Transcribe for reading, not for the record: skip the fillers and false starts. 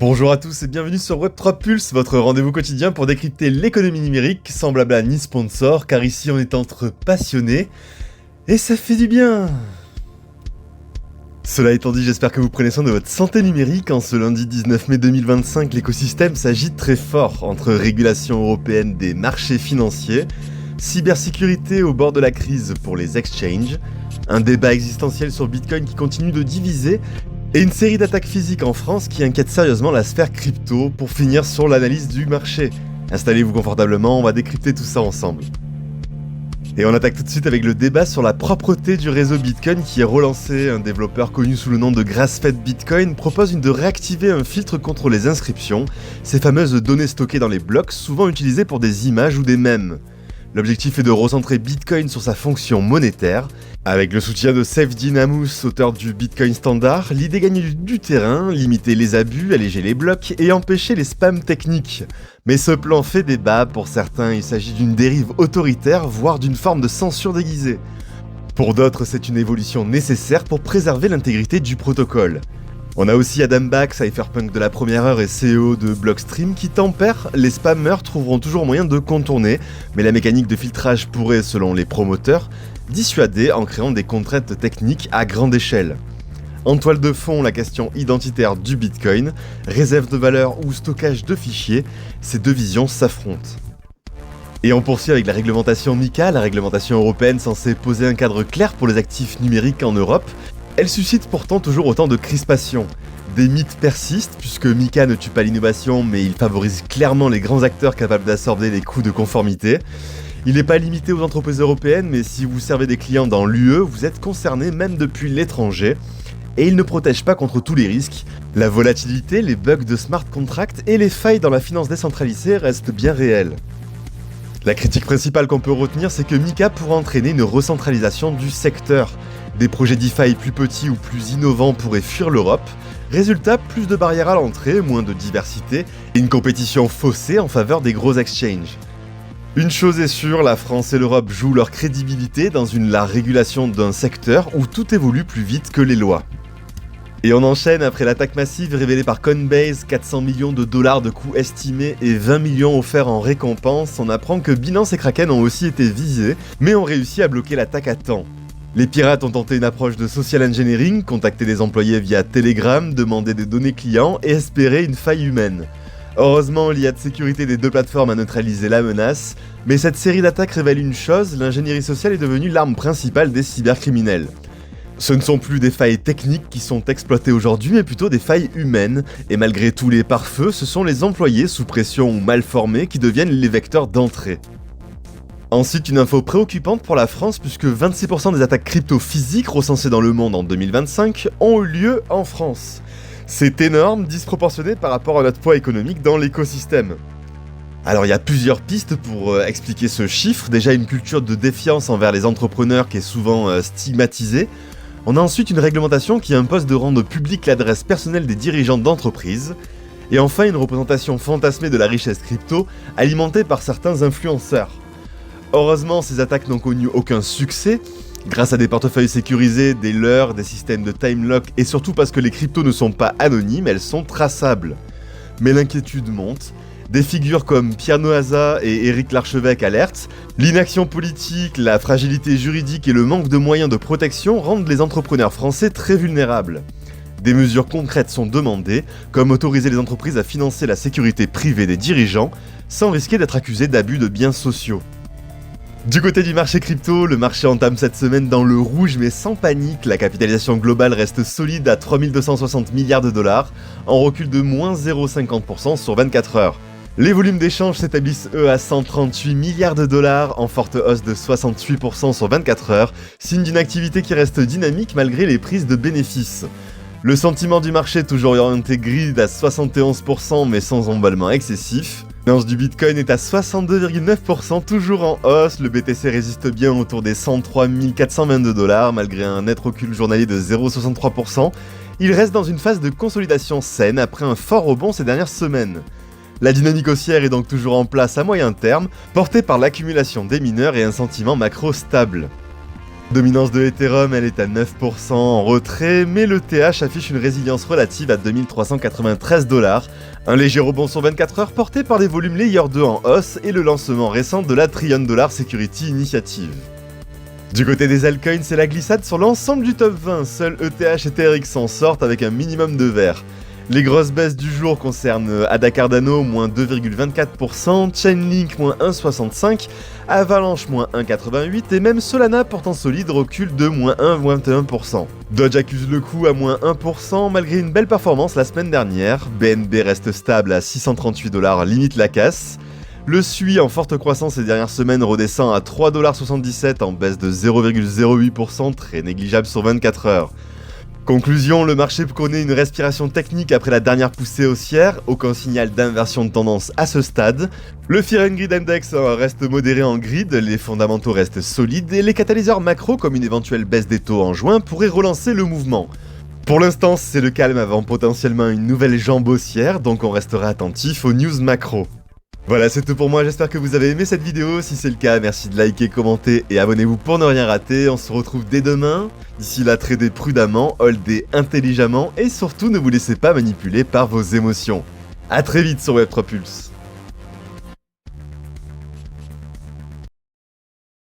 Bonjour à tous et bienvenue sur Web3 Pulse, votre rendez-vous quotidien pour décrypter l'économie numérique, sans blabla ni sponsor, car ici on est entre passionnés, et ça fait du bien. Cela étant dit, j'espère que vous prenez soin de votre santé numérique. En ce lundi 19 mai 2025, l'écosystème s'agite très fort entre régulation européenne des marchés financiers, cybersécurité au bord de la crise pour les exchanges, un débat existentiel sur Bitcoin qui continue de diviser, et une série d'attaques physiques en France qui inquiètent sérieusement la sphère crypto pour finir sur l'analyse du marché. Installez-vous confortablement, on va décrypter tout ça ensemble. Et on attaque tout de suite avec le débat sur la propreté du réseau Bitcoin qui est relancé. Un développeur connu sous le nom de Grassfed Bitcoin propose de réactiver un filtre contre les inscriptions, ces fameuses données stockées dans les blocs, souvent utilisées pour des images ou des mèmes. L'objectif est de recentrer Bitcoin sur sa fonction monétaire. Avec le soutien de Saif Dinamous, auteur du Bitcoin Standard, l'idée gagne du terrain, limiter les abus, alléger les blocs et empêcher les spams techniques. Mais ce plan fait débat, pour certains il s'agit d'une dérive autoritaire, voire d'une forme de censure déguisée. Pour d'autres, c'est une évolution nécessaire pour préserver l'intégrité du protocole. On a aussi Adam Back, cypherpunk de la première heure et CEO de Blockstream qui tempère, les spammers trouveront toujours moyen de contourner, mais la mécanique de filtrage pourrait, selon les promoteurs, dissuader en créant des contraintes techniques à grande échelle. En toile de fond, la question identitaire du Bitcoin, réserve de valeur ou stockage de fichiers, ces deux visions s'affrontent. Et on poursuit avec la réglementation MiCA, la réglementation européenne censée poser un cadre clair pour les actifs numériques en Europe. Elle suscite pourtant toujours autant de crispations. Des mythes persistent, puisque MiCA ne tue pas l'innovation, mais il favorise clairement les grands acteurs capables d'absorber les coûts de conformité. Il n'est pas limité aux entreprises européennes, mais si vous servez des clients dans l'UE, vous êtes concerné même depuis l'étranger. Et il ne protège pas contre tous les risques. La volatilité, les bugs de smart contracts et les failles dans la finance décentralisée restent bien réelles. La critique principale qu'on peut retenir, c'est que MiCA pourrait entraîner une recentralisation du secteur. Des projets DeFi plus petits ou plus innovants pourraient fuir l'Europe. Résultat, plus de barrières à l'entrée, moins de diversité, et une compétition faussée en faveur des gros exchanges. Une chose est sûre, la France et l'Europe jouent leur crédibilité dans la régulation d'un secteur où tout évolue plus vite que les lois. Et on enchaîne après l'attaque massive révélée par Coinbase, 400 millions de dollars de coûts estimés et 20 millions offerts en récompense, on apprend que Binance et Kraken ont aussi été visés, mais ont réussi à bloquer l'attaque à temps. Les pirates ont tenté une approche de social engineering, contacté des employés via Telegram, demandé des données clients et espéré une faille humaine. Heureusement, l'IA de sécurité des deux plateformes a neutralisé la menace, mais cette série d'attaques révèle une chose, l'ingénierie sociale est devenue l'arme principale des cybercriminels. Ce ne sont plus des failles techniques qui sont exploitées aujourd'hui, mais plutôt des failles humaines, et malgré tous les pare-feux, ce sont les employés sous pression ou mal formés qui deviennent les vecteurs d'entrée. Ensuite, une info préoccupante pour la France puisque 26% des attaques crypto physiques recensées dans le monde en 2025 ont eu lieu en France. C'est énorme, disproportionné par rapport à notre poids économique dans l'écosystème. Alors il y a plusieurs pistes pour expliquer ce chiffre. Déjà une culture de défiance envers les entrepreneurs qui est souvent stigmatisée. On a ensuite une réglementation qui impose de rendre publique l'adresse personnelle des dirigeants d'entreprise. Et enfin une représentation fantasmée de la richesse crypto alimentée par certains influenceurs. Heureusement, ces attaques n'ont connu aucun succès, grâce à des portefeuilles sécurisés, des leurres, des systèmes de time lock et surtout parce que les cryptos ne sont pas anonymes, elles sont traçables. Mais l'inquiétude monte, des figures comme Pierre Noasa et Éric Larchevêque alertent, l'inaction politique, la fragilité juridique et le manque de moyens de protection rendent les entrepreneurs français très vulnérables. Des mesures concrètes sont demandées, comme autoriser les entreprises à financer la sécurité privée des dirigeants, sans risquer d'être accusés d'abus de biens sociaux. Du côté du marché crypto, le marché entame cette semaine dans le rouge mais sans panique, la capitalisation globale reste solide à 3260 milliards de dollars, en recul de moins 0,50% sur 24 heures. Les volumes d'échange s'établissent eux à 138 milliards de dollars, en forte hausse de 68% sur 24 heures, signe d'une activité qui reste dynamique malgré les prises de bénéfices. Le sentiment du marché toujours orienté grid à 71% mais sans emballement excessif. L'annonce du Bitcoin est à 62,9%, toujours en hausse, le BTC résiste bien autour des 103 422 dollars malgré un net recul journalier de 0,63%. Il reste dans une phase de consolidation saine après un fort rebond ces dernières semaines. La dynamique haussière est donc toujours en place à moyen terme, portée par l'accumulation des mineurs et un sentiment macro stable. Dominance de Ethereum, elle est à 9% en retrait, mais le TH affiche une résilience relative à 2393 $. Un léger rebond sur 24 heures porté par des volumes Layer 2 en hausse et le lancement récent de la Trillion Dollar Security Initiative. Du côté des altcoins, c'est la glissade sur l'ensemble du top 20, seuls ETH et TRX s'en sortent avec un minimum de vert. Les grosses baisses du jour concernent Ada Cardano, moins 2,24%, Chainlink, moins 1,65%, Avalanche, moins 1,88% et même Solana, pourtant solide, recule de moins 1,21%. Dodge accuse le coup à moins 1% malgré une belle performance la semaine dernière. BNB reste stable à 638 $, limite la casse. Le SUI en forte croissance ces dernières semaines redescend à 3,77 $ en baisse de 0,08%, très négligeable sur 24 heures. Conclusion, le marché connaît une respiration technique après la dernière poussée haussière, aucun signal d'inversion de tendance à ce stade. Le Fear and Greed Index reste modéré en grid, les fondamentaux restent solides et les catalyseurs macro comme une éventuelle baisse des taux en juin pourraient relancer le mouvement. Pour l'instant, c'est le calme avant potentiellement une nouvelle jambe haussière, donc on restera attentif aux news macro. Voilà, c'est tout pour moi, j'espère que vous avez aimé cette vidéo. Si c'est le cas, merci de liker, commenter et abonnez-vous pour ne rien rater. On se retrouve dès demain. D'ici là, tradez prudemment, holdez intelligemment et surtout ne vous laissez pas manipuler par vos émotions. A très vite sur Web3 Pulse.